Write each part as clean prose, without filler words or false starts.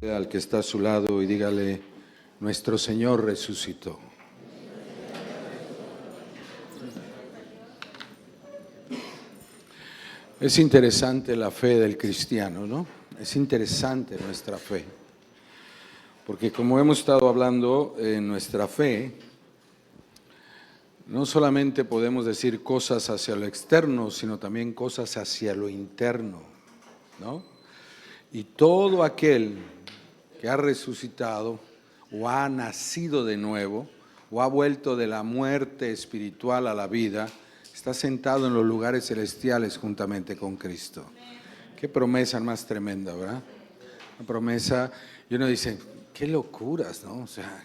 Al que está a su lado y dígale: nuestro Señor resucitó. Es interesante la fe del cristiano, ¿no? Es interesante nuestra fe, porque como hemos estado hablando, en nuestra fe no solamente podemos decir cosas hacia lo externo, sino también cosas hacia lo interno, ¿no? Y todo aquel que ha resucitado o ha nacido de nuevo o ha vuelto de la muerte espiritual a la vida, está sentado en los lugares celestiales juntamente con Cristo. Qué promesa más tremenda, ¿verdad? Una promesa, y uno dice, qué locuras, ¿no? O sea,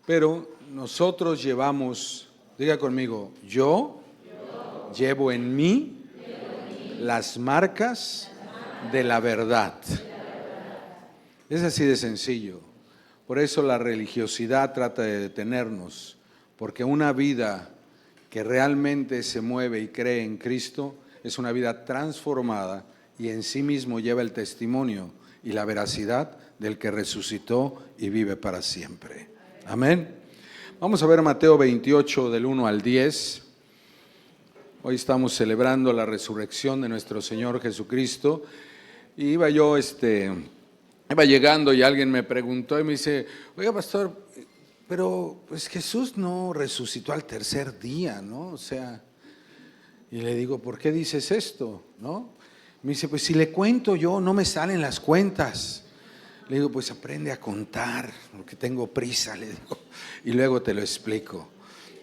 pero nosotros llevamos, diga conmigo, yo llevo en mí las marcas de la verdad. Es así de sencillo. Por eso la religiosidad trata de detenernos, porque una vida que realmente se mueve y cree en Cristo es una vida transformada y en sí mismo lleva el testimonio y la veracidad del que resucitó y vive para siempre. Amén. Vamos a ver Mateo 28 del 1 al 10. Hoy estamos celebrando la resurrección de nuestro Señor Jesucristo. Y iba llegando y alguien me preguntó y me dice, oiga pastor, pero pues Jesús no resucitó al tercer día, ¿no? O sea, y le digo, ¿por qué dices esto? ¿No? Me dice, pues si le cuento yo, no me salen las cuentas. Le digo, pues aprende a contar, porque tengo prisa, le digo, y luego te lo explico.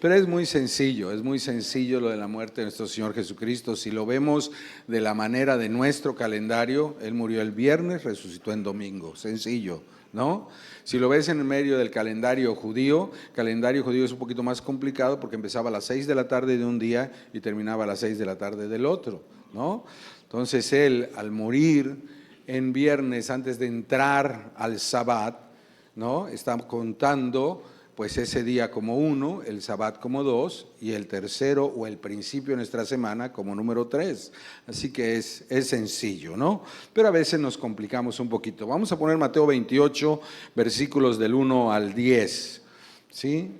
Pero es muy sencillo lo de la muerte de nuestro Señor Jesucristo. Si lo vemos de la manera de nuestro calendario, Él murió el viernes, resucitó en domingo, sencillo, ¿no? Si lo ves en el medio del calendario judío es un poquito más complicado porque empezaba a las 6 de la tarde de un día y terminaba a las 6 de la tarde del otro, ¿no? Entonces Él, al morir en viernes antes de entrar al Sabbat, ¿no? Está contando pues ese día como uno, el Sabbat como dos, y el tercero o el principio de nuestra semana como número 3. Así que es sencillo, ¿no? Pero a veces nos complicamos un poquito. Vamos a poner Mateo 28, versículos del 1 al 10. ¿Sí?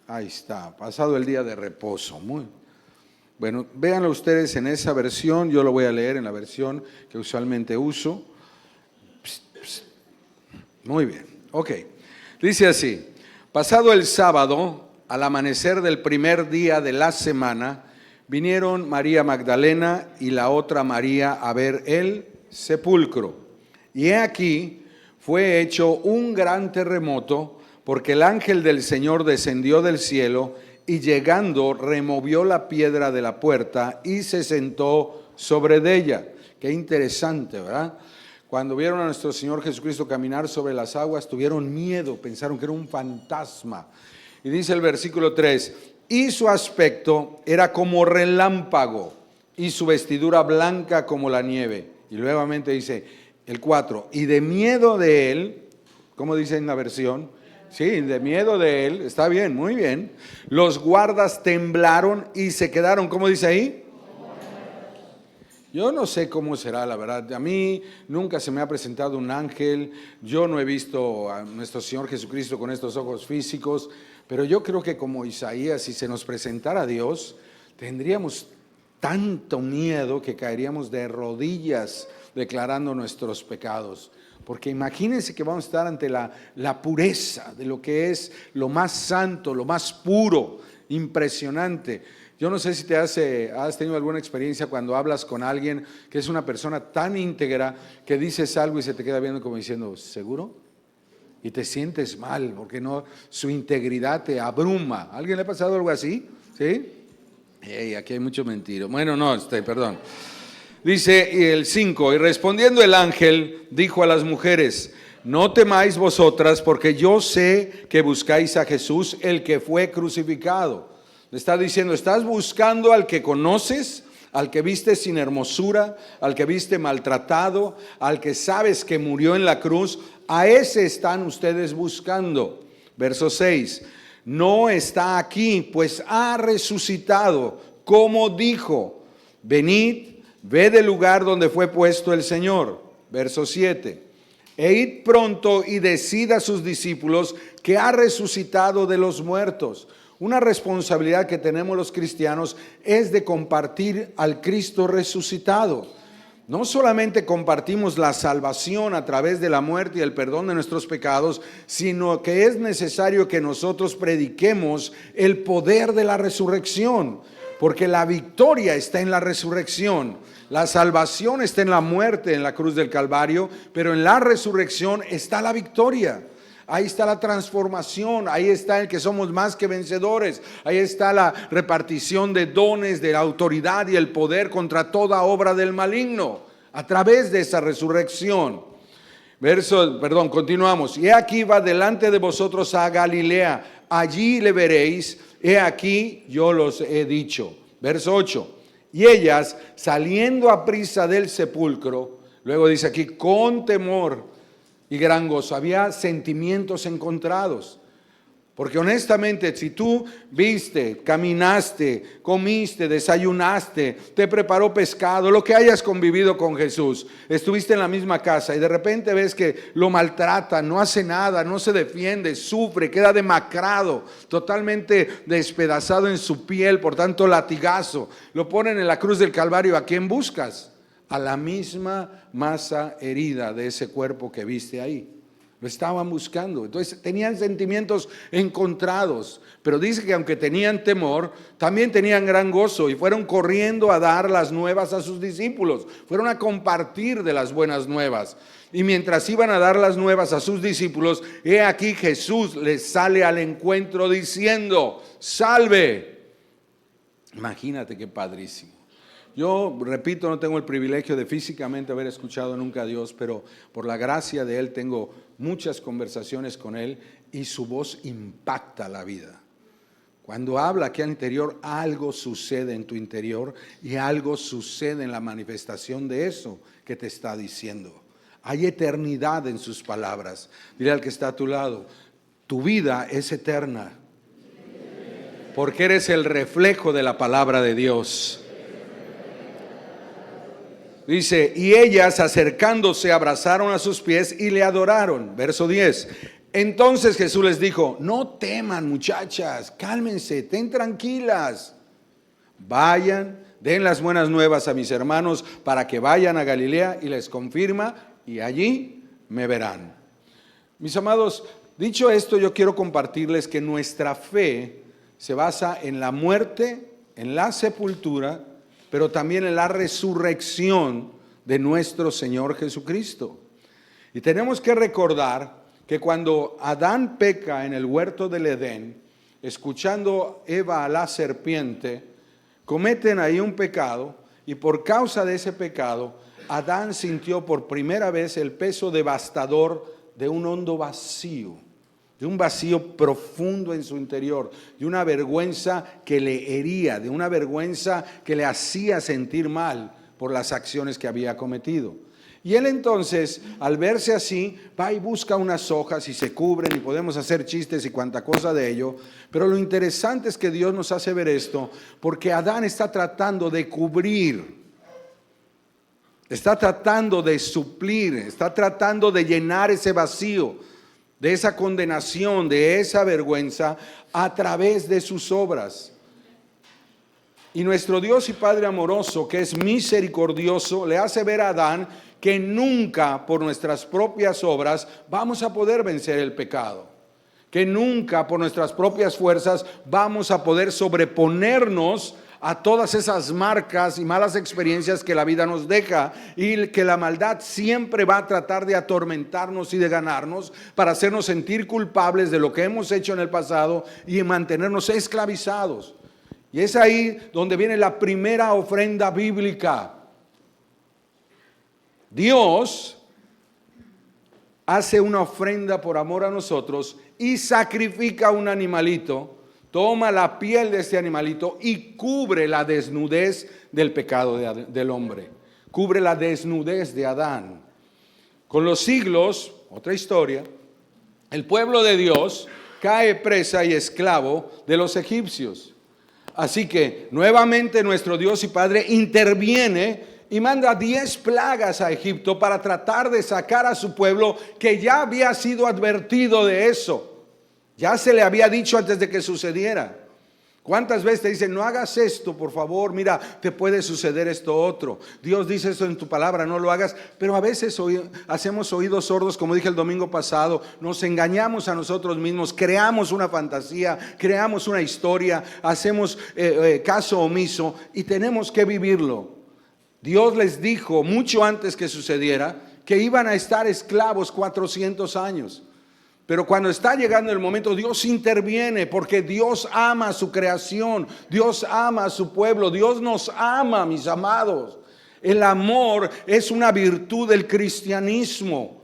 Ahí está, pasado el día de reposo. Muy bueno, véanlo ustedes en esa versión, yo lo voy a leer en la versión que usualmente uso. Muy bien, ok. Dice así: pasado el sábado, al amanecer del primer día de la semana, vinieron María Magdalena y la otra María a ver el sepulcro. Y he aquí, fue hecho un gran terremoto, porque el ángel del Señor descendió del cielo y llegando removió la piedra de la puerta y se sentó sobre ella. Qué interesante, ¿verdad? Cuando vieron a nuestro Señor Jesucristo caminar sobre las aguas, tuvieron miedo, pensaron que era un fantasma. Y dice el versículo 3, y su aspecto era como relámpago, y su vestidura blanca como la nieve. Y nuevamente dice el 4, y de miedo de él, ¿cómo dice en la versión? Sí, de miedo de él, está bien, muy bien. Los guardas temblaron y se quedaron, ¿cómo dice ahí? Yo no sé cómo será, la verdad. A mí nunca se me ha presentado un ángel. Yo no he visto a nuestro Señor Jesucristo con estos ojos físicos. Pero yo creo que como Isaías, si se nos presentara Dios, tendríamos tanto miedo que caeríamos de rodillas declarando nuestros pecados. Porque imagínense que vamos a estar ante la pureza de lo que es lo más santo, lo más puro, impresionante. Yo no sé si has tenido alguna experiencia cuando hablas con alguien que es una persona tan íntegra que dices algo y se te queda viendo como diciendo, ¿seguro? Y te sientes mal porque no, su integridad te abruma. ¿A alguien le ha pasado algo así? ¿Sí? Hey, aquí hay mucho mentiro. Bueno, no, perdón. Dice el 5, y respondiendo el ángel dijo a las mujeres, no temáis vosotras porque yo sé que buscáis a Jesús, el que fue crucificado. Le está diciendo, estás buscando al que conoces, al que viste sin hermosura, al que viste maltratado, al que sabes que murió en la cruz, a ese están ustedes buscando. Verso 6, no está aquí, pues ha resucitado, como dijo, venid, ved el lugar donde fue puesto el Señor. Verso 7, E id pronto y decid a sus discípulos que ha resucitado de los muertos. Una responsabilidad que tenemos los cristianos es de compartir al Cristo resucitado. No solamente compartimos la salvación a través de la muerte y el perdón de nuestros pecados, sino que es necesario que nosotros prediquemos el poder de la resurrección, porque la victoria está en la resurrección. La salvación está en la muerte, en la cruz del Calvario, pero en la resurrección está la victoria. Ahí está la transformación, ahí está el que somos más que vencedores, ahí está la repartición de dones, de la autoridad y el poder contra toda obra del maligno, a través de esa resurrección. Continuamos. Y aquí va delante de vosotros a Galilea, allí le veréis, he aquí yo los he dicho. Verso 8. Y ellas, saliendo aprisa del sepulcro, luego dice aquí, con temor y gran gozo. Había sentimientos encontrados. Porque honestamente, si tú viste, caminaste, comiste, desayunaste, te preparó pescado, lo que hayas convivido con Jesús, estuviste en la misma casa y de repente ves que lo maltratan, no hace nada, no se defiende, sufre, queda demacrado, totalmente despedazado en su piel, por tanto latigazo, lo ponen en la cruz del Calvario. ¿A quién buscas? A la misma masa herida de ese cuerpo que viste ahí. Lo estaban buscando. Entonces tenían sentimientos encontrados, pero dice que aunque tenían temor, también tenían gran gozo y fueron corriendo a dar las nuevas a sus discípulos. Fueron a compartir de las buenas nuevas. Y mientras iban a dar las nuevas a sus discípulos, he aquí Jesús les sale al encuentro diciendo, salve. Imagínate qué padrísimo. Yo, repito, no tengo el privilegio de físicamente haber escuchado nunca a Dios, pero por la gracia de Él tengo muchas conversaciones con Él y su voz impacta la vida. Cuando habla aquí al interior, algo sucede en tu interior y algo sucede en la manifestación de eso que te está diciendo. Hay eternidad en sus palabras. Dile al que está a tu lado, tu vida es eterna, porque eres el reflejo de la palabra de Dios. Dice, y ellas acercándose abrazaron a sus pies y le adoraron. Verso 10. Entonces Jesús les dijo, no teman muchachas, cálmense, estén tranquilas. Vayan, den las buenas nuevas a mis hermanos para que vayan a Galilea y les confirma y allí me verán. Mis amados, dicho esto, yo quiero compartirles que nuestra fe se basa en la muerte, en la sepultura, pero también en la resurrección de nuestro Señor Jesucristo. Y tenemos que recordar que cuando Adán peca en el huerto del Edén, escuchando Eva a la serpiente, cometen ahí un pecado y por causa de ese pecado, Adán sintió por primera vez el peso devastador de un hondo vacío, de un vacío profundo en su interior, de una vergüenza que le hería, de una vergüenza que le hacía sentir mal por las acciones que había cometido. Y él entonces, al verse así, va y busca unas hojas y se cubren y podemos hacer chistes y cuanta cosa de ello, pero lo interesante es que Dios nos hace ver esto, porque Adán está tratando de cubrir, está tratando de suplir, está tratando de llenar ese vacío, de esa condenación, de esa vergüenza a través de sus obras. Y nuestro Dios y Padre amoroso, que es misericordioso, le hace ver a Adán que nunca por nuestras propias obras vamos a poder vencer el pecado, que nunca por nuestras propias fuerzas vamos a poder sobreponernos a todas esas marcas y malas experiencias que la vida nos deja, y que la maldad siempre va a tratar de atormentarnos y de ganarnos para hacernos sentir culpables de lo que hemos hecho en el pasado y mantenernos esclavizados. Y es ahí donde viene la primera ofrenda bíblica. Dios hace una ofrenda por amor a nosotros y sacrifica un animalito, toma la piel de este animalito y cubre la desnudez del pecado del hombre. Cubre la desnudez de Adán. Con los siglos, otra historia, el pueblo de Dios cae presa y esclavo de los egipcios. Así que nuevamente nuestro Dios y Padre interviene y manda 10 plagas a Egipto para tratar de sacar a su pueblo, que ya había sido advertido de eso. Ya se le había dicho antes de que sucediera. ¿Cuántas veces te dicen, no hagas esto, por favor? Mira, te puede suceder esto otro. Dios dice esto en tu palabra, no lo hagas. Pero a veces hacemos oídos sordos, como dije el domingo pasado. Nos engañamos a nosotros mismos, creamos una fantasía, creamos una historia, hacemos caso omiso y tenemos que vivirlo. Dios les dijo mucho antes que sucediera que iban a estar esclavos 400 años. Pero cuando está llegando el momento, Dios interviene, porque Dios ama a su creación, Dios ama a su pueblo, Dios nos ama, mis amados. El amor es una virtud del cristianismo.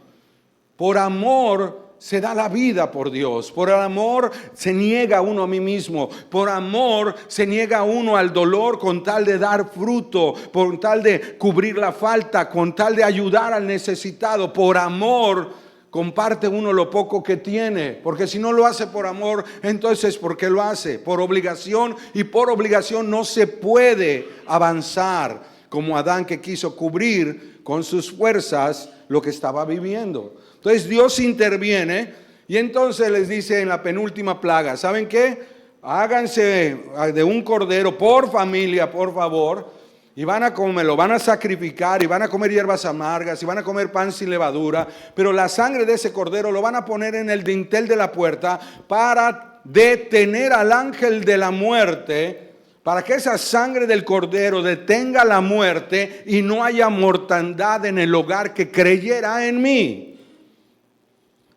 Por amor se da la vida por Dios, por amor se niega uno a mí mismo, por amor se niega uno al dolor con tal de dar fruto, con tal de cubrir la falta, con tal de ayudar al necesitado. Por amor comparte uno lo poco que tiene, porque si no lo hace por amor, entonces ¿por qué lo hace? Por obligación, y por obligación no se puede avanzar, como Adán, que quiso cubrir con sus fuerzas lo que estaba viviendo. Entonces Dios interviene y entonces les dice en la penúltima plaga, ¿saben qué? Háganse de un cordero por familia, por favor, y van a comerlo, van a sacrificar, y van a comer hierbas amargas, y van a comer pan sin levadura, pero la sangre de ese cordero lo van a poner en el dintel de la puerta para detener al ángel de la muerte, para que esa sangre del cordero detenga la muerte y no haya mortandad en el hogar que creyera en mí.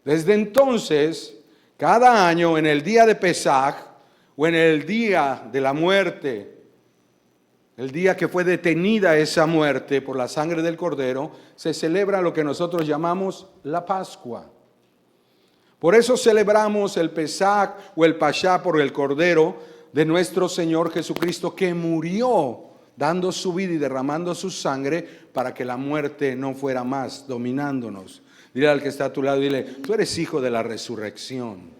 Desde entonces, cada año en el día de Pesaj o en el día de la muerte, el día que fue detenida esa muerte por la sangre del cordero, se celebra lo que nosotros llamamos la Pascua. Por eso celebramos el Pesaj o el Pashá por el cordero de nuestro Señor Jesucristo, que murió dando su vida y derramando su sangre para que la muerte no fuera más dominándonos. Dile al que está a tu lado, dile, tú eres hijo de la resurrección.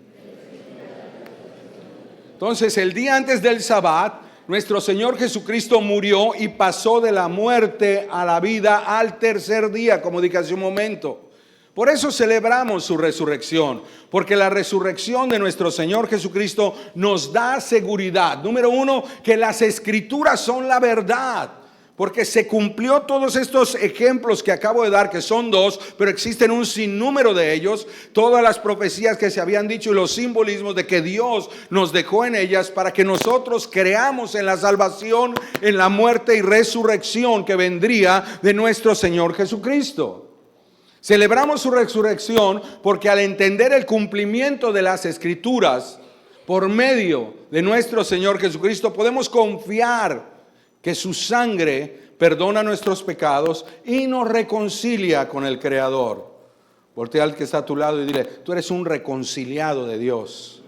Entonces, el día antes del Sabbat, nuestro Señor Jesucristo murió y pasó de la muerte a la vida al tercer día, como dije hace un momento. Por eso celebramos su resurrección, porque la resurrección de nuestro Señor Jesucristo nos da seguridad. Número uno, que las Escrituras son la verdad, porque se cumplió todos estos ejemplos que acabo de dar, que son 2, pero existen un sinnúmero de ellos, todas las profecías que se habían dicho y los simbolismos de que Dios nos dejó en ellas para que nosotros creamos en la salvación, en la muerte y resurrección que vendría de nuestro Señor Jesucristo. Celebramos su resurrección porque al entender el cumplimiento de las Escrituras por medio de nuestro Señor Jesucristo, podemos confiar que su sangre perdona nuestros pecados y nos reconcilia con el Creador. Voltea al que está a tu lado y dile, tú eres un reconciliado de Dios.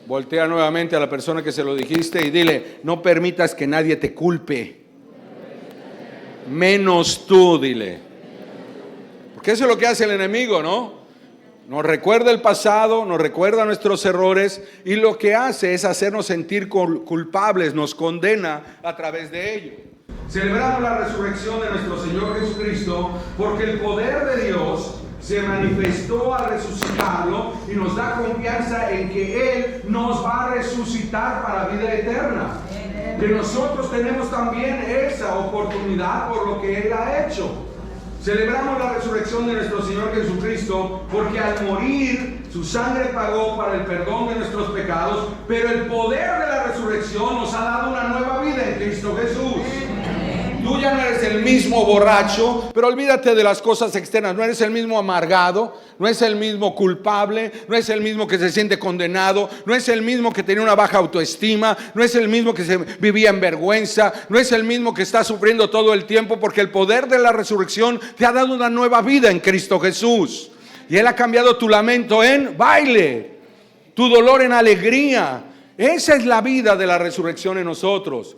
Voltea nuevamente a la persona que se lo dijiste y dile, no permitas que nadie te culpe, menos tú, dile. Porque eso es lo que hace el enemigo, ¿no? Nos recuerda el pasado, nos recuerda nuestros errores y lo que hace es hacernos sentir culpables, nos condena a través de ello. Celebramos la resurrección de nuestro Señor Jesucristo porque el poder de Dios se manifestó al resucitarlo y nos da confianza en que Él nos va a resucitar para vida eterna. Que nosotros tenemos también esa oportunidad por lo que Él ha hecho. Celebramos la resurrección de nuestro Señor Jesucristo porque al morir su sangre pagó para el perdón de nuestros pecados, pero el poder de la resurrección nos ha dado una nueva vida en Cristo Jesús. Tú ya no eres el mismo borracho, pero olvídate de las cosas externas. No eres el mismo amargado, no es el mismo culpable, no es el mismo que se siente condenado, no es el mismo que tenía una baja autoestima, no es el mismo que se vivía en vergüenza, no es el mismo que está sufriendo todo el tiempo, porque el poder de la resurrección te ha dado una nueva vida en Cristo Jesús. Y Él ha cambiado tu lamento en baile, tu dolor en alegría. Esa es la vida de la resurrección en nosotros.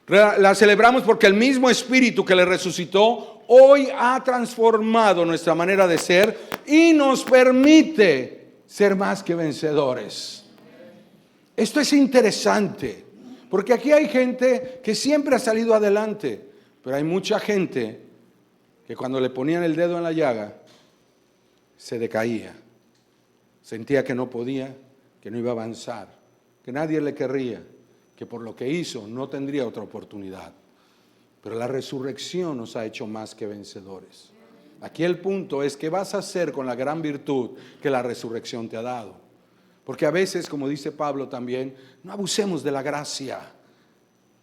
La celebramos porque el mismo Espíritu que le resucitó hoy ha transformado nuestra manera de ser y nos permite ser más que vencedores. Esto es interesante Porque aquí hay gente que siempre ha salido adelante, pero hay mucha gente que cuando le ponían el dedo en la llaga, se decaía. Sentía que no podía, que no iba a avanzar, que nadie le querría, que por lo que hizo no tendría otra oportunidad. Pero la resurrección nos ha hecho más que vencedores. Aquí el punto es, ¿qué vas a hacer con la gran virtud que la resurrección te ha dado? Porque a veces, como dice Pablo también, no abusemos de la gracia,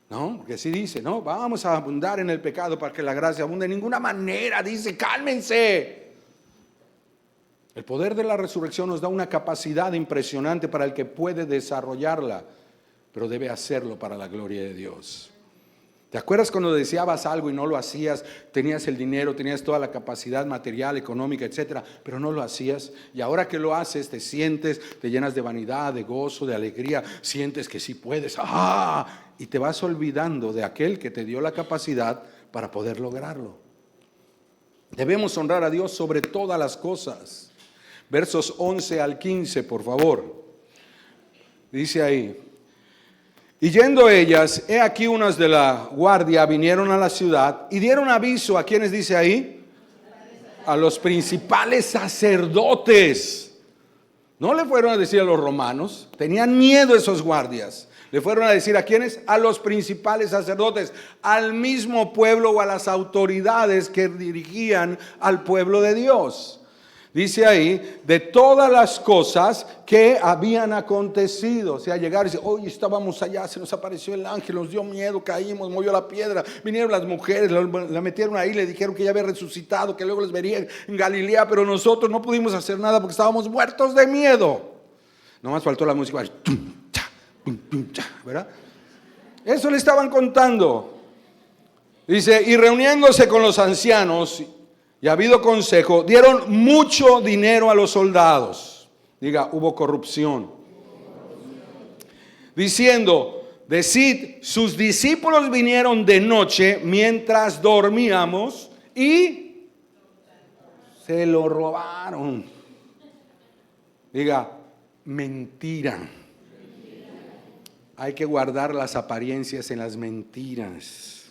¿no? Porque así dice, ¿no? Vamos a abundar en el pecado para que la gracia abunde. De ninguna manera, dice, cálmense. El poder de la resurrección nos da una capacidad impresionante para el que puede desarrollarla, pero debe hacerlo para la gloria de Dios. ¿Te acuerdas cuando deseabas algo y no lo hacías? Tenías el dinero, tenías toda la capacidad material, económica, etcétera, pero no lo hacías. Y ahora que lo haces, te sientes, te llenas de vanidad, de gozo, de alegría, sientes que sí puedes. ¡Ah! Y te vas olvidando de aquel que te dio la capacidad para poder lograrlo. Debemos honrar a Dios sobre todas las cosas. Versos 11 al 15, por favor. Dice ahí: y yendo ellas, he aquí unas de la guardia vinieron a la ciudad y dieron aviso a quienes dice ahí, a los principales sacerdotes. No le fueron a decir a los romanos, tenían miedo esos guardias. Le fueron a decir a quienes, a los principales sacerdotes, al mismo pueblo o a las autoridades que dirigían al pueblo de Dios. Dice ahí, de todas las cosas que habían acontecido. O sea, llegar y decir, oye, estábamos allá, se nos apareció el ángel, nos dio miedo, caímos, movió la piedra. Vinieron las mujeres, la metieron ahí, le dijeron que ya había resucitado, que luego les vería en Galilea, pero nosotros no pudimos hacer nada porque estábamos muertos de miedo. Nomás faltó la música, ¿verdad? Eso le estaban contando. Dice, y reuniéndose con los ancianos y habido consejo, dieron mucho dinero a los soldados. Diga, hubo corrupción. Diciendo, decid, sus discípulos vinieron de noche mientras dormíamos y se lo robaron. Diga, mentira. Hay que guardar las apariencias en las mentiras.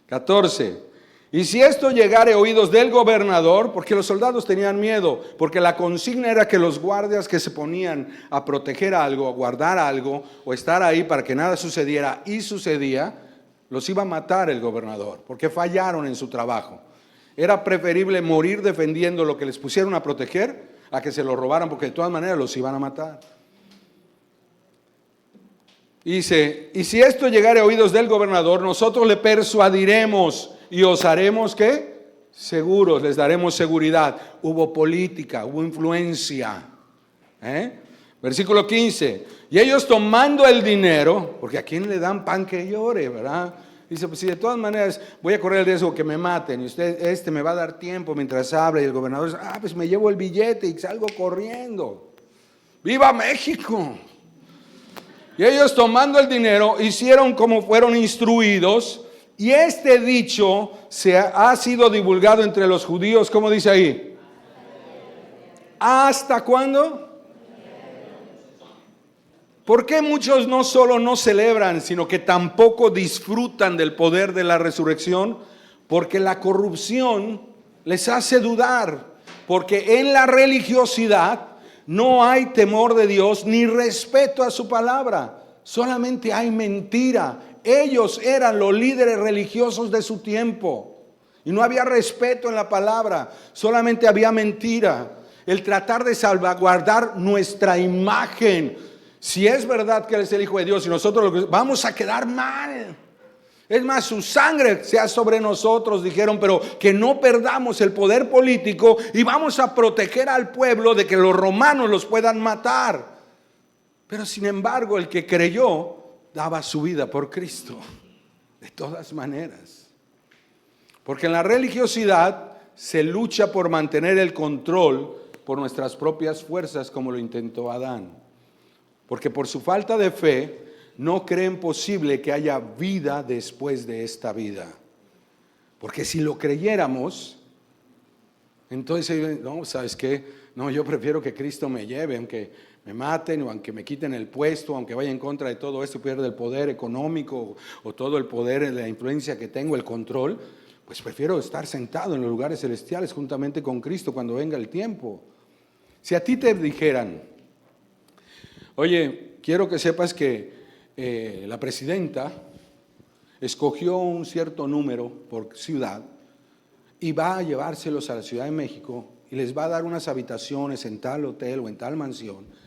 14. Y si esto llegare a oídos del gobernador, porque los soldados tenían miedo, porque la consigna era que los guardias que se ponían a proteger algo, a guardar algo, o estar ahí para que nada sucediera, y sucedía, los iba a matar el gobernador, porque fallaron en su trabajo. Era preferible morir defendiendo lo que les pusieron a proteger, a que se lo robaran, porque de todas maneras los iban a matar. Dice, y si esto llegare a oídos del gobernador, nosotros le persuadiremos y os haremos, ¿qué? Seguros, les daremos seguridad. Hubo política, hubo influencia. Versículo 15. Y ellos tomando el dinero, porque a quién le dan pan que llore, ¿verdad? Dice, pues si de todas maneras voy a correr el riesgo que me maten y usted me va a dar tiempo mientras habla, y el gobernador dice, pues me llevo el billete y salgo corriendo. ¡Viva México! Y ellos tomando el dinero hicieron como fueron instruidos. Y este dicho ha sido divulgado entre los judíos, ¿cómo dice ahí? ¿Hasta cuándo? ¿Por qué muchos no solo no celebran, sino que tampoco disfrutan del poder de la resurrección? Porque la corrupción les hace dudar. Porque en la religiosidad no hay temor de Dios ni respeto a su palabra. Solamente hay mentira. Ellos eran los líderes religiosos de su tiempo y no había respeto en la palabra, solamente había mentira. El tratar de salvaguardar nuestra imagen. Si es verdad que Él es el Hijo de Dios y nosotros vamos a quedar mal. Es más, su sangre sea sobre nosotros, dijeron, pero que no perdamos el poder político y vamos a proteger al pueblo de que los romanos los puedan matar. Pero sin embargo, el que creyó daba su vida por Cristo, de todas maneras. Porque en la religiosidad se lucha por mantener el control por nuestras propias fuerzas, como lo intentó Adán. Porque por su falta de fe no creen posible que haya vida después de esta vida. Porque si lo creyéramos, entonces, no, ¿sabes qué? No, yo prefiero que Cristo me lleve, aunque me maten o aunque me quiten el puesto, aunque vaya en contra de todo esto, pierda el poder económico o todo el poder, la influencia que tengo, el control, pues prefiero estar sentado en los lugares celestiales juntamente con Cristo cuando venga el tiempo. Si a ti te dijeran, oye, quiero que sepas que la presidenta escogió un cierto número por ciudad y va a llevárselos a la Ciudad de México y les va a dar unas habitaciones en tal hotel o en tal mansión,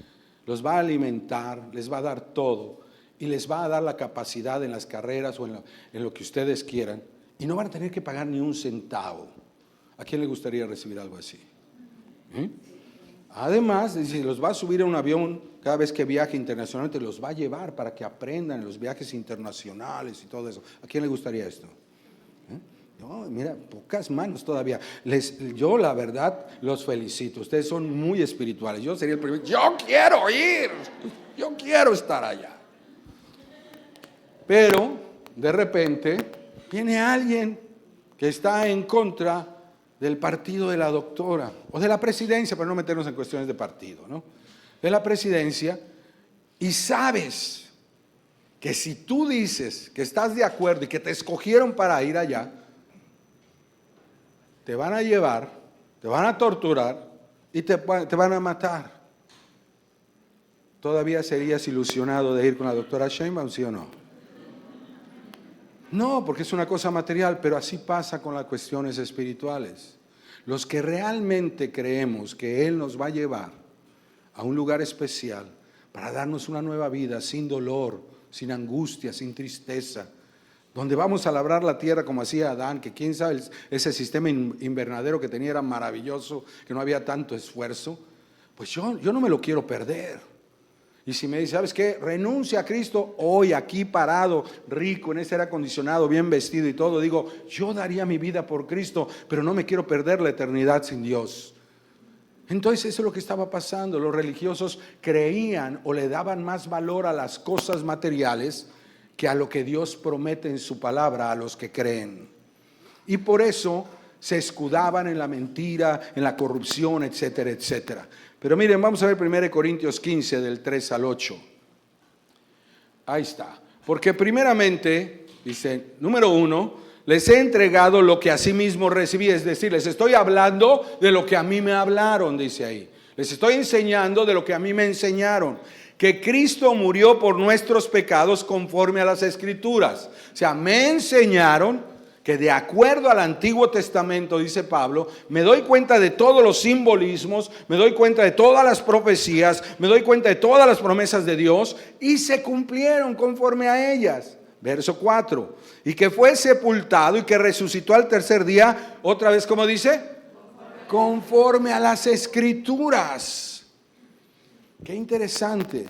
los va a alimentar, les va a dar todo y les va a dar la capacidad en las carreras o en lo que ustedes quieran y no van a tener que pagar ni un centavo. ¿A quién le gustaría recibir algo así? Además, dice, los va a subir a un avión cada vez que viaje internacionalmente, los va a llevar para que aprendan en los viajes internacionales y todo eso. ¿A quién le gustaría esto? No, mira, pocas manos todavía. Yo la verdad los felicito. Ustedes son muy espirituales. Yo sería el primero. Yo quiero ir. Yo quiero estar allá. Pero de repente viene alguien que está en contra del partido de la doctora o de la presidencia, para no meternos en cuestiones de partido, ¿no? De la presidencia, y sabes que si tú dices que estás de acuerdo y que te escogieron para ir allá, te van a llevar, te van a torturar y te van a matar. ¿Todavía serías ilusionado de ir con la doctora Sheinbaum, sí o no? No, porque es una cosa material, pero así pasa con las cuestiones espirituales. Los que realmente creemos que Él nos va a llevar a un lugar especial para darnos una nueva vida sin dolor, sin angustia, sin tristeza, donde vamos a labrar la tierra como hacía Adán, que quién sabe, ese sistema invernadero que tenía era maravilloso, que no había tanto esfuerzo, pues yo no me lo quiero perder. Y si me dice, ¿sabes qué? Renuncia a Cristo, hoy aquí parado, rico, en ese aire acondicionado, bien vestido y todo, digo, yo daría mi vida por Cristo, pero no me quiero perder la eternidad sin Dios. Entonces eso es lo que estaba pasando. Los religiosos creían o le daban más valor a las cosas materiales que a lo que Dios promete en su palabra a los que creen. Y por eso se escudaban en la mentira, en la corrupción, etcétera, etcétera. Pero miren, vamos a ver 1 Corintios 15 del 3 al 8. Ahí está. Porque primeramente, dice, número 1, les he entregado lo que asimismo recibí. Es decir, les estoy hablando de lo que a mí me hablaron, dice ahí. Les estoy enseñando de lo que a mí me enseñaron. Que Cristo murió por nuestros pecados conforme a las Escrituras. O sea, me enseñaron que de acuerdo al Antiguo Testamento, dice Pablo, me doy cuenta de todos los simbolismos, me doy cuenta de todas las profecías, me doy cuenta de todas las promesas de Dios y se cumplieron conforme a ellas. Verso 4, y que fue sepultado y que resucitó al tercer día, otra vez, ¿cómo dice? Conforme a las Escrituras. Qué interesante.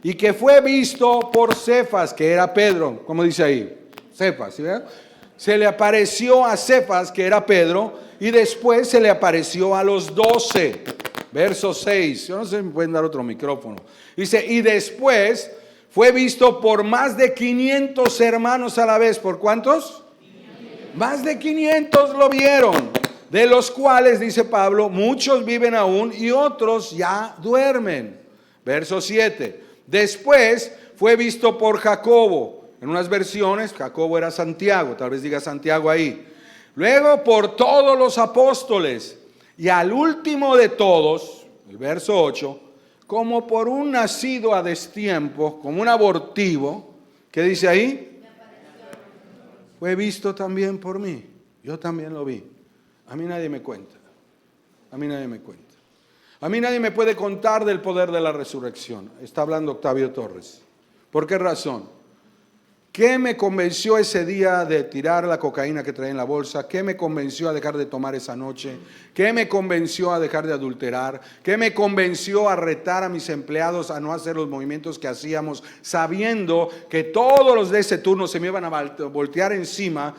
Y que fue visto por Cefas, que era Pedro, ¿cómo dice ahí? Cefas, ¿sí verdad? Se le apareció a Cefas, que era Pedro, y después se le apareció a los 12. Verso 6. Yo no sé si me pueden dar otro micrófono. Dice, y después fue visto por más de 500 hermanos a la vez. ¿Por cuántos? 500. Más de 500 lo vieron. De los cuales, dice Pablo, muchos viven aún y otros ya duermen. Verso 7. Después fue visto por Jacobo. En unas versiones, Jacobo era Santiago, tal vez diga Santiago ahí. Luego por todos los apóstoles. Y al último de todos, el verso 8, como por un nacido a destiempo, como un abortivo, ¿qué dice ahí? Fue visto también por mí. Yo también lo vi. A mí nadie me cuenta. A mí nadie me cuenta. A mí nadie me puede contar del poder de la resurrección. Está hablando Octavio Torres. ¿Por qué razón? ¿Qué me convenció ese día de tirar la cocaína que traía en la bolsa? ¿Qué me convenció a dejar de tomar esa noche? ¿Qué me convenció a dejar de adulterar? ¿Qué me convenció a retar a mis empleados a no hacer los movimientos que hacíamos, sabiendo que todos los de ese turno se me iban a voltear encima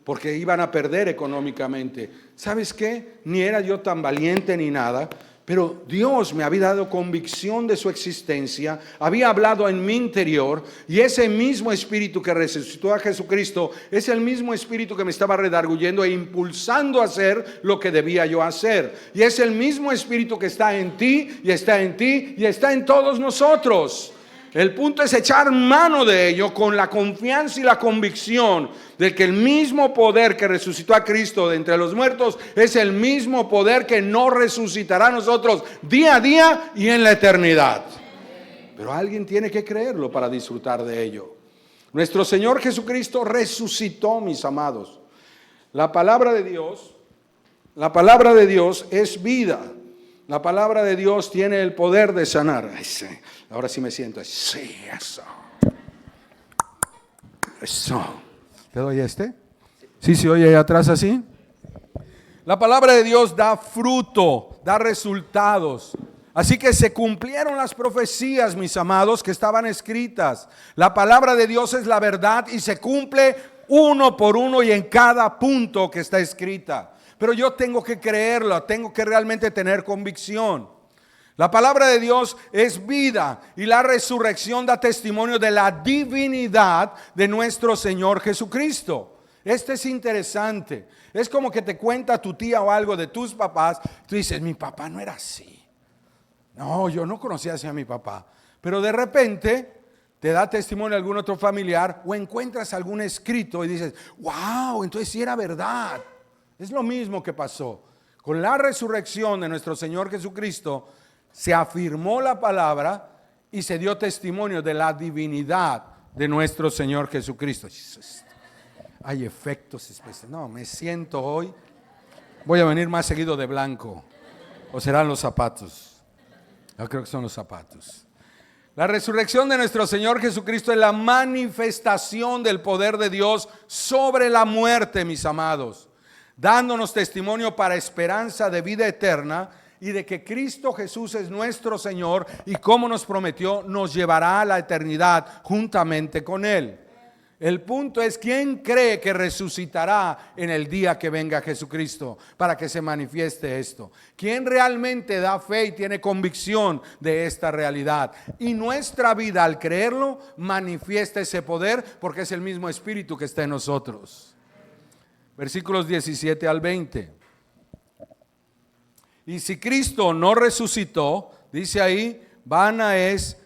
porque iban a perder económicamente? ¿Sabes qué? Ni era yo tan valiente ni nada, Pero Dios me había dado convicción de su existencia, había hablado en mi interior, y ese mismo espíritu que resucitó a Jesucristo es el mismo espíritu que me estaba redarguyendo e impulsando a hacer lo que debía yo hacer. Y es el mismo espíritu que está en ti, y está en ti, y está en todos nosotros. El punto es echar mano de ello con la confianza y la convicción de que el mismo poder que resucitó a Cristo de entre los muertos es el mismo poder que nos resucitará a nosotros día a día y en la eternidad. Pero alguien tiene que creerlo para disfrutar de ello. Nuestro Señor Jesucristo resucitó, mis amados. La palabra de Dios es vida. La palabra de Dios tiene el poder de sanar. Ay, sí. Ahora sí me siento. Sí, eso. Eso. ¿Te doy este? Sí, se oye ahí atrás así. La palabra de Dios da fruto, da resultados. Así que se cumplieron las profecías, mis amados, que estaban escritas. La palabra de Dios es la verdad y se cumple uno por uno y en cada punto que está escrita. Pero yo tengo que creerlo, tengo que realmente tener convicción. La palabra de Dios es vida y la resurrección da testimonio de la divinidad de nuestro Señor Jesucristo. Este es interesante. Es como que te cuenta tu tía o algo de tus papás. Tú dices, mi papá no era así. No, yo no conocía así a mi papá. Pero de repente te da testimonio algún otro familiar o encuentras algún escrito y dices, wow, entonces sí era verdad. Es lo mismo que pasó. Con la resurrección de nuestro Señor Jesucristo, se afirmó la palabra y se dio testimonio de la divinidad de nuestro Señor Jesucristo. Hay efectos especiales. No, me siento hoy. Voy a venir más seguido de blanco. ¿O serán los zapatos? Yo creo que son los zapatos. La resurrección de nuestro Señor Jesucristo es la manifestación del poder de Dios sobre la muerte, mis amados, dándonos testimonio para esperanza de vida eterna y de que Cristo Jesús es nuestro Señor y como nos prometió, nos llevará a la eternidad juntamente con Él. El punto es, ¿quién cree que resucitará en el día que venga Jesucristo para que se manifieste esto? ¿Quién realmente da fe y tiene convicción de esta realidad? Y nuestra vida, al creerlo, manifiesta ese poder porque es el mismo Espíritu que está en nosotros. Versículos 17 al 20. Y si Cristo no resucitó, dice ahí, vana es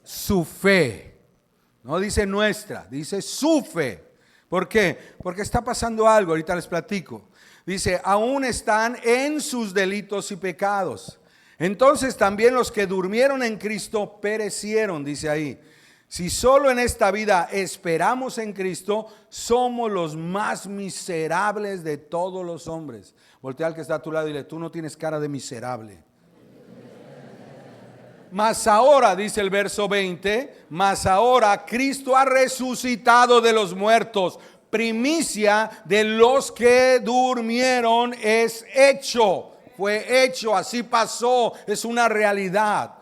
su fe. No dice nuestra, dice su fe. ¿Por qué? Porque está pasando algo, ahorita les platico. Dice, aún están en sus delitos y pecados. Entonces también los que durmieron en Cristo perecieron, dice ahí. Si solo en esta vida esperamos en Cristo, somos los más miserables de todos los hombres. Voltea al que está a tu lado y dile, tú no tienes cara de miserable. Mas ahora, dice el verso 20, mas ahora Cristo ha resucitado de los muertos. Primicia de los que durmieron es hecho. Fue hecho, así pasó, es una realidad.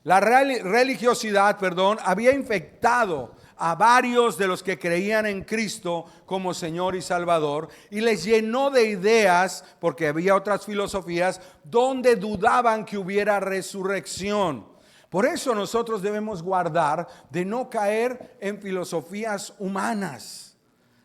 La religiosidad, había infectado a varios de los que creían en Cristo como Señor y Salvador y les llenó de ideas, porque había otras filosofías donde dudaban que hubiera resurrección. Por eso nosotros debemos guardar de no caer en filosofías humanas.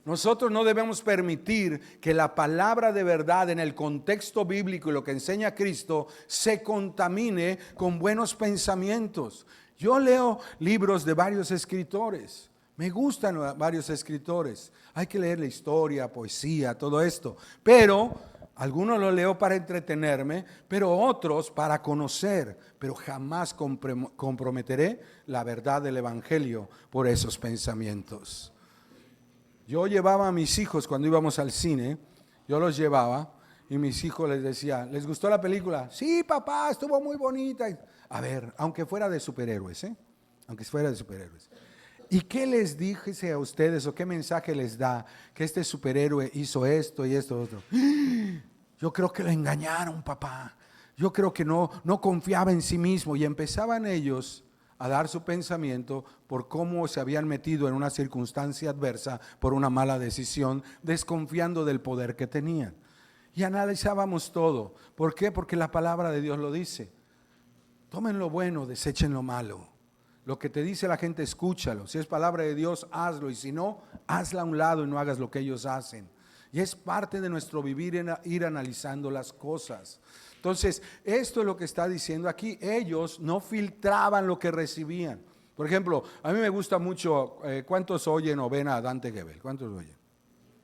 Nosotros no debemos permitir que la palabra de verdad en el contexto bíblico y lo que enseña Cristo se contamine con buenos pensamientos. Yo leo libros de varios escritores. Me gustan varios escritores. Hay que leer la historia, poesía, todo esto. Pero algunos los leo para entretenerme, pero otros para conocer. Pero jamás comprometeré la verdad del Evangelio por esos pensamientos. Yo llevaba a mis hijos cuando íbamos al cine, yo los llevaba y mis hijos les decía, ¿les gustó la película? Sí, papá, estuvo muy bonita. A ver, aunque fuera de superhéroes, aunque fuera de superhéroes. ¿Y qué les dije a ustedes o qué mensaje les da que este superhéroe hizo esto y esto otro? Yo creo que lo engañaron, papá. Yo creo que no confiaba en sí mismo. Y empezaban ellos a dar su pensamiento por cómo se habían metido en una circunstancia adversa por una mala decisión, desconfiando del poder que tenían. y analizábamos todo. ¿Por qué? Porque la palabra de Dios lo dice. Tomen lo bueno, desechen lo malo. Lo que te dice la gente, escúchalo. Si es palabra de Dios, hazlo. Y si no, hazla a un lado y no hagas lo que ellos hacen. Y es parte de nuestro vivir, ir analizando las cosas. Entonces, esto es lo que está diciendo aquí. Ellos no filtraban lo que recibían. Por ejemplo, a mí me gusta mucho, ¿cuántos oyen o ven a Dante Gebel? ¿Cuántos oyen?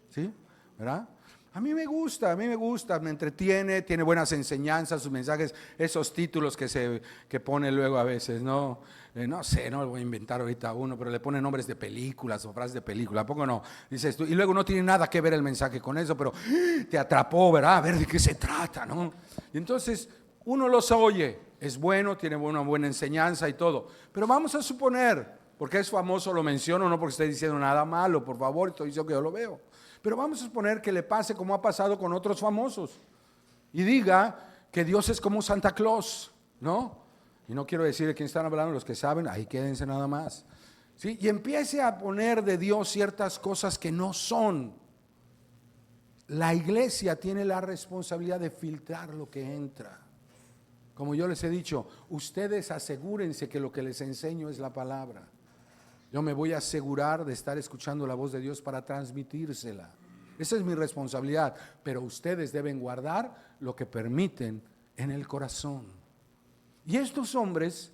¿Sí? ¿Verdad? A mí me gusta, me entretiene, tiene buenas enseñanzas, sus mensajes, esos títulos que pone luego a veces, ¿no? No sé, no voy a inventar ahorita uno, pero le pone nombres de películas o frases de película, ¿a poco no? Dices tú, y luego no tiene nada que ver el mensaje con eso, pero te atrapó, ¿verdad? A ver de qué se trata, ¿no? Y entonces uno los oye, es bueno, tiene una buena enseñanza y todo, pero vamos a suponer, porque es famoso, lo menciono, no porque esté diciendo nada malo, por favor, estoy diciendo que yo lo veo. Pero vamos a suponer que le pase como ha pasado con otros famosos y diga que Dios es como Santa Claus, ¿no? Y no quiero decir de quién están hablando, los que saben, ahí quédense nada más. ¿Sí? Y empiece a poner de Dios ciertas cosas que no son. La iglesia tiene la responsabilidad de filtrar lo que entra. Como yo les he dicho, ustedes asegúrense que lo que les enseño es la palabra. Yo me voy a asegurar de estar escuchando la voz de Dios para transmitírsela. Esa es mi responsabilidad, pero ustedes deben guardar lo que permiten en el corazón. Y estos hombres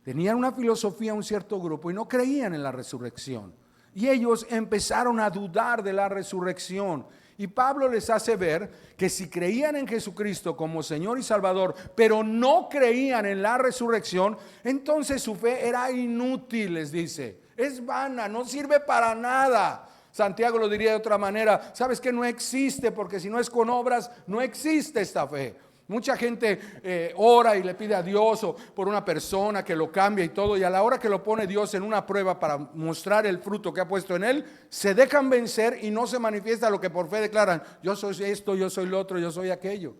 tenían una filosofía, un cierto grupo, y no creían en la resurrección. Y ellos empezaron a dudar de la resurrección. Y Pablo les hace ver que si creían en Jesucristo como Señor y Salvador, pero no creían en la resurrección, entonces su fe era inútil, les dice. Es vana, no sirve para nada. Santiago lo diría de otra manera, sabes que no existe, porque si no es con obras, no existe esta fe. Mucha gente ora y le pide a Dios o por una persona que lo cambie y todo, y a la hora que lo pone Dios en una prueba para mostrar el fruto que ha puesto en él, se dejan vencer y no se manifiesta lo que por fe declaran: yo soy esto, yo soy lo otro, yo soy aquello.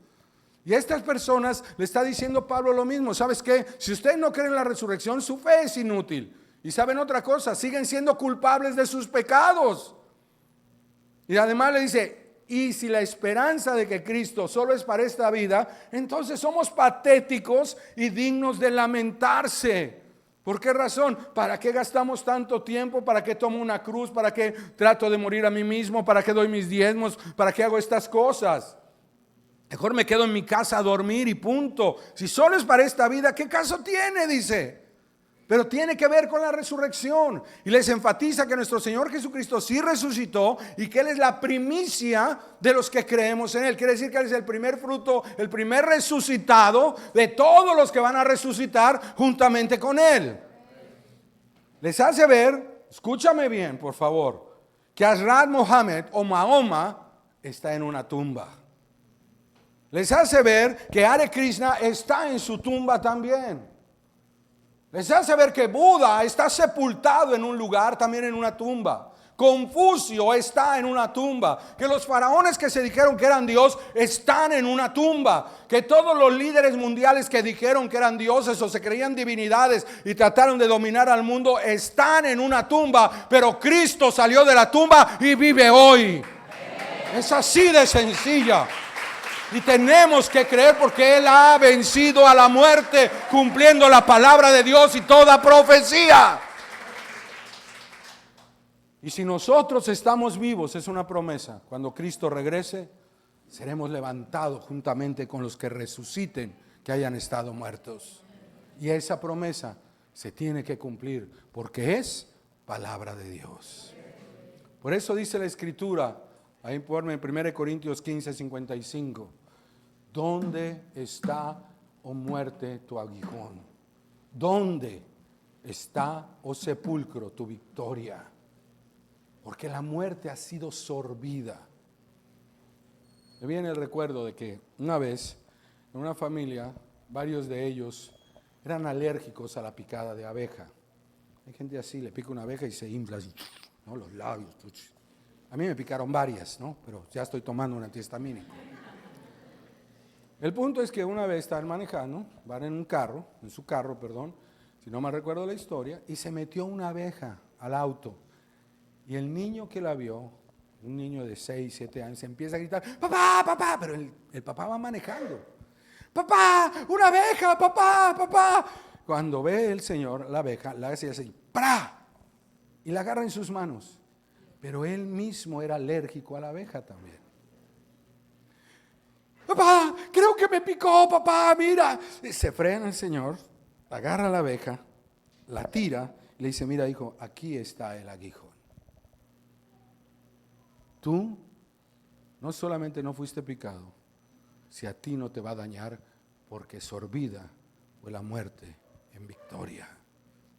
Y a estas personas le está diciendo Pablo lo mismo. ¿Sabes qué? Si ustedes no creen en la resurrección, su fe es inútil. Y saben otra cosa, siguen siendo culpables de sus pecados. Y además le dice: y si la esperanza de que Cristo solo es para esta vida, entonces somos patéticos y dignos de lamentarse. ¿Por qué razón? ¿Para qué gastamos tanto tiempo? ¿Para qué tomo una cruz? ¿Para qué trato de morir a mí mismo? ¿Para qué doy mis diezmos? ¿Para qué hago estas cosas? Mejor me quedo en mi casa a dormir y punto. Si solo es para esta vida, ¿qué caso tiene? Dice. Pero tiene que ver con la resurrección. Y les enfatiza que nuestro Señor Jesucristo sí resucitó y que Él es la primicia de los que creemos en Él. Quiere decir que Él es el primer fruto, el primer resucitado de todos los que van a resucitar juntamente con Él. Les hace ver, escúchame bien por favor, que Hazrat Mohammed o Mahoma está en una tumba. Les hace ver que Hare Krishna está en su tumba también. Les hace ver que Buda está sepultado en un lugar, también en una tumba. Confucio está en una tumba. Que los faraones que se dijeron que eran Dios están en una tumba. Que todos los líderes mundiales que dijeron que eran dioses o se creían divinidades y trataron de dominar al mundo están en una tumba. Pero Cristo salió de la tumba y vive hoy. Es así de sencilla. Y tenemos que creer porque Él ha vencido a la muerte cumpliendo la palabra de Dios y toda profecía. Y si nosotros estamos vivos, es una promesa. Cuando Cristo regrese, seremos levantados juntamente con los que resuciten, que hayan estado muertos. Y esa promesa se tiene que cumplir porque es palabra de Dios. Por eso dice la Escritura, ahí ponme en 1 Corintios 15, 55. ¿Dónde está, oh muerte, tu aguijón? ¿Dónde está, oh sepulcro, tu victoria? Porque la muerte ha sido sorbida. Me viene el recuerdo de que una vez, en una familia, varios de ellos eran alérgicos a la picada de abeja. Hay gente así, le pica una abeja y se infla así, ¿no? Los labios. A mí me picaron varias, ¿no? Pero ya estoy tomando un antihistamínico. El punto es que una vez estaban manejando, van en su carro, si no me recuerdo la historia, y se metió una abeja al auto. Y el niño que la vio un niño de 6, 7 años, empieza a gritar, papá, papá, pero el papá va manejando. Papá, una abeja, papá, papá. Cuando ve el Señor la abeja, la hace así, ¡pra! Y la agarra en sus manos. Pero él mismo era alérgico a la abeja también. Papá, creo que me picó, papá, mira. Y se frena el Señor, agarra la abeja, la tira y le dice, mira hijo, aquí está el aguijón. Tú no solamente no fuiste picado, si a ti no te va a dañar, porque sorbida fue la muerte en victoria.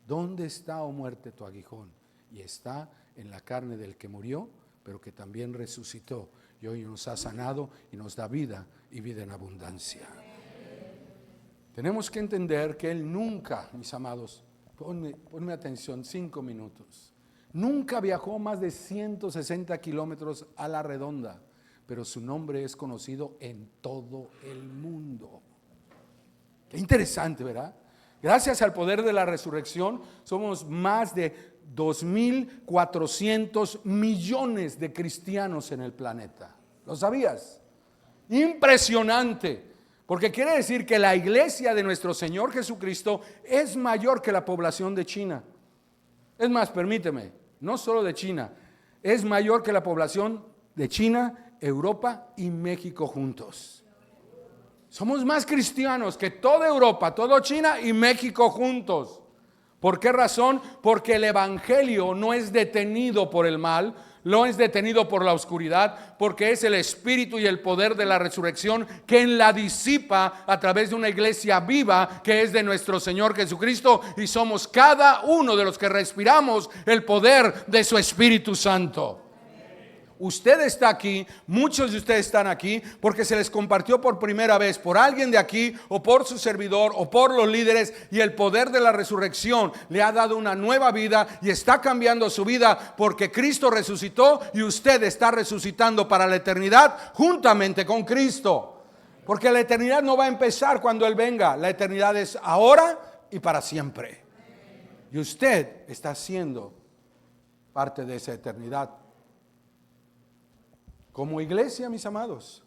¿Dónde está, oh muerte, tu aguijón? Y está en la carne del que murió, pero que también resucitó y hoy nos ha sanado y nos da vida y vida en abundancia. Tenemos que entender que Él nunca, mis amados, ponme atención, 5 minutos, nunca viajó más de 160 kilómetros a la redonda, pero su nombre es conocido en todo el mundo. Qué interesante, ¿verdad? Gracias al poder de la resurrección, somos más de 2.400 millones de cristianos en el planeta. ¿Lo sabías? Impresionante, porque quiere decir que la iglesia de nuestro Señor Jesucristo es mayor que la población de China. Es más, permíteme, no solo de China, es mayor que la población de China, Europa y México juntos. Somos más cristianos que toda Europa, toda China y México juntos. ¿Por qué razón? Porque el evangelio no es detenido por el mal, no es detenido por la oscuridad, porque es el espíritu y el poder de la resurrección quien la disipa a través de una iglesia viva que es de nuestro Señor Jesucristo, y somos cada uno de los que respiramos el poder de su Espíritu Santo. Usted está aquí, muchos de ustedes están aquí porque se les compartió por primera vez por alguien de aquí o por su servidor o por los líderes, y el poder de la resurrección le ha dado una nueva vida y está cambiando su vida porque Cristo resucitó y usted está resucitando para la eternidad juntamente con Cristo. Porque la eternidad no va a empezar cuando Él venga, la eternidad es ahora y para siempre. Y usted está siendo parte de esa eternidad. Como iglesia, mis amados,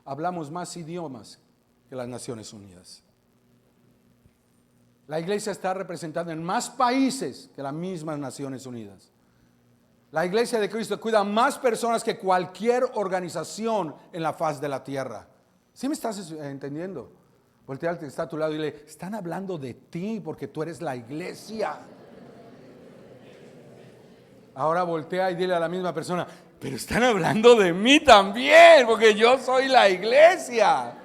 hablamos más idiomas que las Naciones Unidas. La iglesia está representada en más países que las mismas Naciones Unidas. La iglesia de Cristo cuida a más personas que cualquier organización en la faz de la tierra. ¿Sí me estás entendiendo? Voltea al que está a tu lado y dile, están hablando de ti porque tú eres la iglesia. Ahora voltea y dile a la misma persona, pero están hablando de mí también, porque yo soy la iglesia.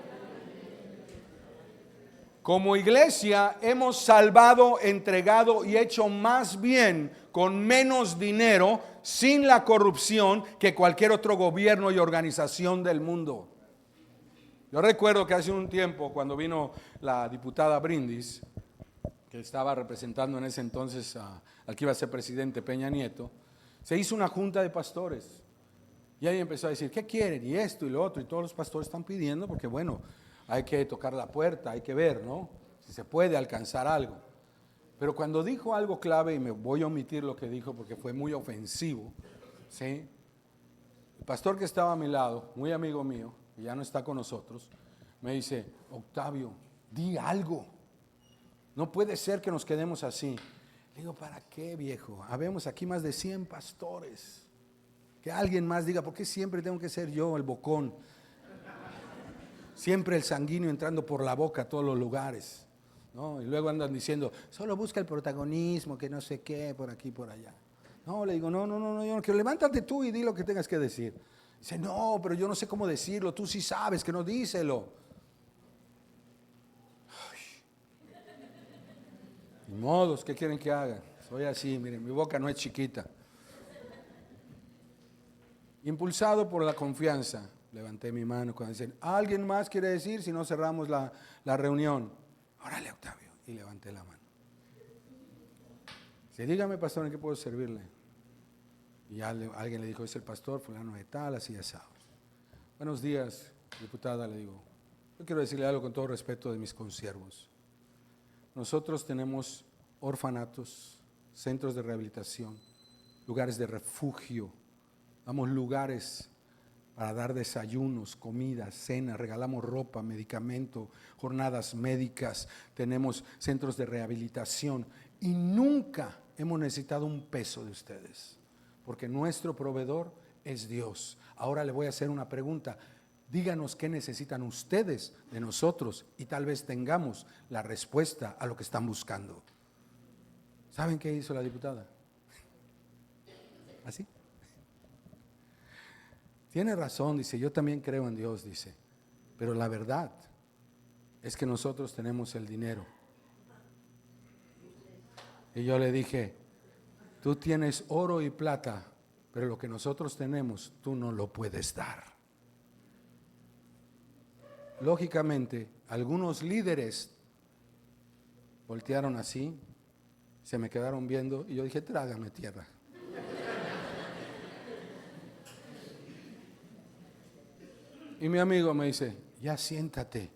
Como iglesia hemos salvado, entregado y hecho más bien con menos dinero, sin la corrupción, que cualquier otro gobierno y organización del mundo. Yo recuerdo que hace un tiempo, cuando vino la diputada Brindis, que estaba representando en ese entonces al que iba a ser presidente Peña Nieto, se hizo una junta de pastores. Y ahí empezó a decir, ¿qué quieren? Y esto y lo otro. Y todos los pastores están pidiendo porque, bueno, hay que tocar la puerta, hay que ver, ¿no? Si se puede alcanzar algo. Pero cuando dijo algo clave, y me voy a omitir lo que dijo porque fue muy ofensivo, ¿sí? El pastor que estaba a mi lado, muy amigo mío, que ya no está con nosotros, me dice, Octavio, di algo. No puede ser que nos quedemos así. Le digo, ¿para qué, viejo? Habemos aquí más de 100 pastores. Que alguien más diga, ¿por qué siempre tengo que ser yo el bocón? Siempre el sanguíneo entrando por la boca a todos los lugares, ¿no? Y luego andan diciendo, solo busca el protagonismo, que no sé qué, por aquí, por allá. No, le digo, no, yo no quiero, levántate tú y di lo que tengas que decir. Dice, no, pero yo no sé cómo decirlo, tú sí sabes, que no, díselo. Ay. Ni modos, ¿qué quieren que haga? Soy así, miren, mi boca no es chiquita. Impulsado por la confianza, levanté mi mano cuando dicen, ¿alguien más quiere decir? Si no, cerramos la reunión. Órale, Octavio. Y levanté la mano. Dice, dígame, pastor, ¿en qué puedo servirle? Y ya alguien le dijo, es el pastor fulano de tal, así asado. Buenos días, diputada, le digo. Yo quiero decirle algo con todo respeto de mis consiervos. Nosotros tenemos orfanatos, centros de rehabilitación, lugares de refugio, Damos lugares para dar desayunos, comidas, cenas, regalamos ropa, medicamento, jornadas médicas, tenemos centros de rehabilitación y nunca hemos necesitado un peso de ustedes, porque nuestro proveedor es Dios. Ahora le voy a hacer una pregunta. Díganos qué necesitan ustedes de nosotros y tal vez tengamos la respuesta a lo que están buscando. ¿Saben qué hizo la diputada? ¿Así? Tiene razón, dice, yo también creo en Dios, dice, pero la verdad es que nosotros tenemos el dinero. Y yo le dije, tú tienes oro y plata, pero lo que nosotros tenemos, tú no lo puedes dar. Lógicamente, algunos líderes voltearon así, se me quedaron viendo y yo dije, trágame tierra. Y mi amigo me dice, ya siéntate.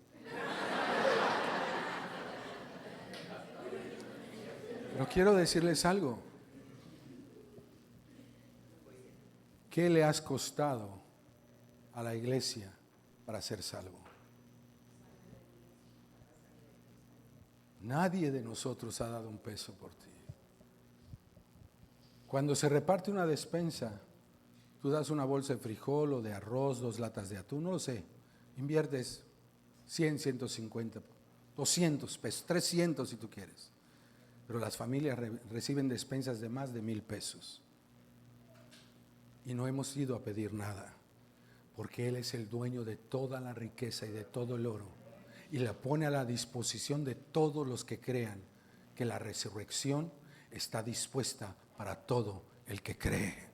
Pero quiero decirles algo. ¿Qué le has costado a la iglesia para ser salvo? Nadie de nosotros ha dado un peso por ti. Cuando se reparte una despensa, tú das una bolsa de frijol o de arroz, 2 latas de atún, no lo sé, inviertes 100, 150, 200 pesos, 300 si tú quieres. Pero las familias reciben despensas de más de 1,000 pesos. Y no hemos ido a pedir nada, porque Él es el dueño de toda la riqueza y de todo el oro. Y la pone a la disposición de todos los que crean que la resurrección está dispuesta para todo el que cree.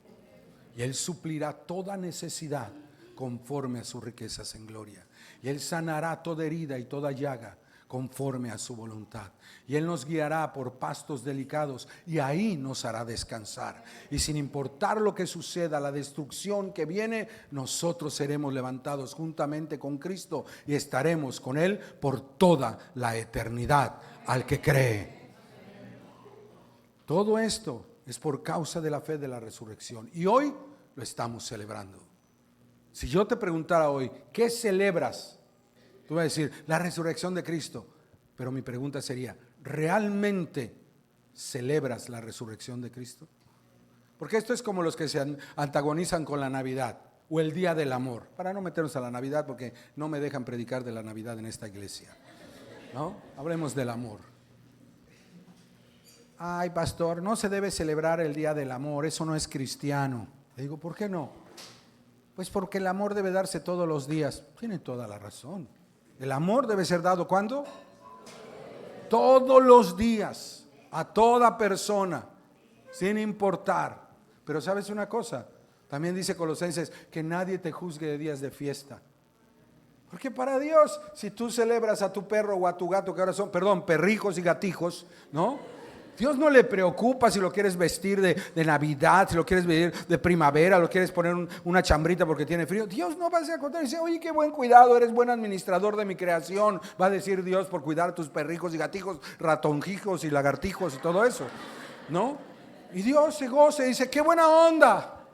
Y Él suplirá toda necesidad conforme a sus riquezas en gloria. Y Él sanará toda herida y toda llaga conforme a su voluntad. Y Él nos guiará por pastos delicados y ahí nos hará descansar. Y sin importar lo que suceda, la destrucción que viene, nosotros seremos levantados juntamente con Cristo y estaremos con Él por toda la eternidad al que cree. Todo esto es por causa de la fe de la resurrección. Y hoy lo estamos celebrando. Si yo te preguntara hoy, ¿qué celebras? Tú vas a decir, la resurrección de Cristo. Pero mi pregunta sería, ¿realmente celebras la resurrección de Cristo? Porque esto es como los que se antagonizan con la Navidad o el Día del Amor. Para no meternos a la Navidad porque no me dejan predicar de la Navidad en esta iglesia, ¿no? Hablemos del amor. Ay, pastor, no se debe celebrar el Día del Amor, eso no es cristiano. Le digo, ¿por qué no? Pues porque el amor debe darse todos los días. Tiene toda la razón. El amor debe ser dado ¿cuándo? Todos los días, a toda persona, sin importar. Pero ¿sabes una cosa? También dice Colosenses que nadie te juzgue de días de fiesta. Porque para Dios, si tú celebras a tu perro o a tu gato, que ahora son, perrijos y gatijos, ¿no? Dios no le preocupa si lo quieres vestir de Navidad, si lo quieres vestir de primavera, lo quieres poner una chambrita porque tiene frío. Dios no va a ser contrario y dice, oye, qué buen cuidado, eres buen administrador de mi creación. Va a decir Dios por cuidar a tus perrijos y gatijos, ratonjijos y lagartijos y todo eso, ¿no? Y Dios se goza y dice, qué buena onda.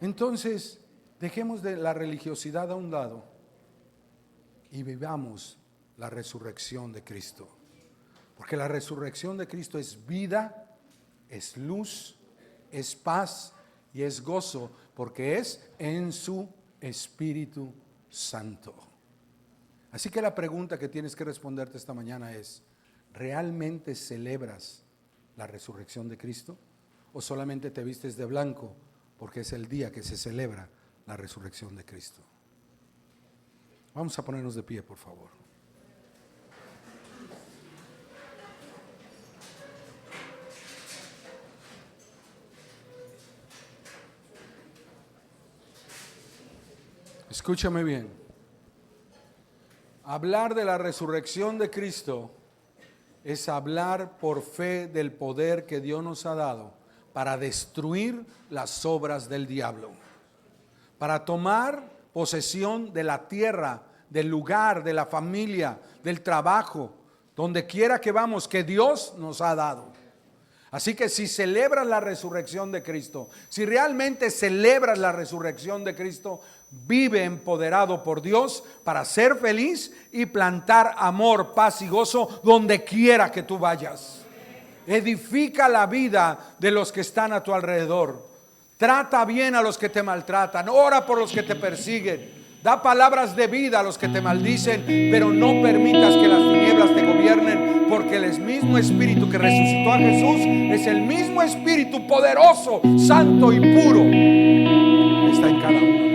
Entonces, dejemos de la religiosidad a un lado y vivamos la resurrección de Cristo. Porque la resurrección de Cristo es vida, es luz, es paz y es gozo, porque es en su Espíritu Santo. Así que la pregunta que tienes que responderte esta mañana es, ¿realmente celebras la resurrección de Cristo? ¿O solamente te vistes de blanco porque es el día que se celebra la resurrección de Cristo? Vamos a ponernos de pie, por favor. Escúchame bien. Hablar de la resurrección de Cristo es hablar por fe del poder que Dios nos ha dado para destruir las obras del diablo, para tomar posesión de la tierra, del lugar, de la familia, del trabajo, donde quiera que vamos, que Dios nos ha dado. Así que si celebras la resurrección de Cristo, si realmente celebras la resurrección de Cristo, vive empoderado por Dios para ser feliz y plantar amor, paz y gozo donde quiera que tú vayas. Edifica la vida de los que están a tu alrededor. Trata bien a los que te maltratan. Ora por los que te persiguen. Da palabras de vida a los que te maldicen, pero no permitas que las tinieblas te gobiernen, porque el mismo Espíritu que resucitó a Jesús es el mismo Espíritu poderoso, santo y puro que está en cada uno.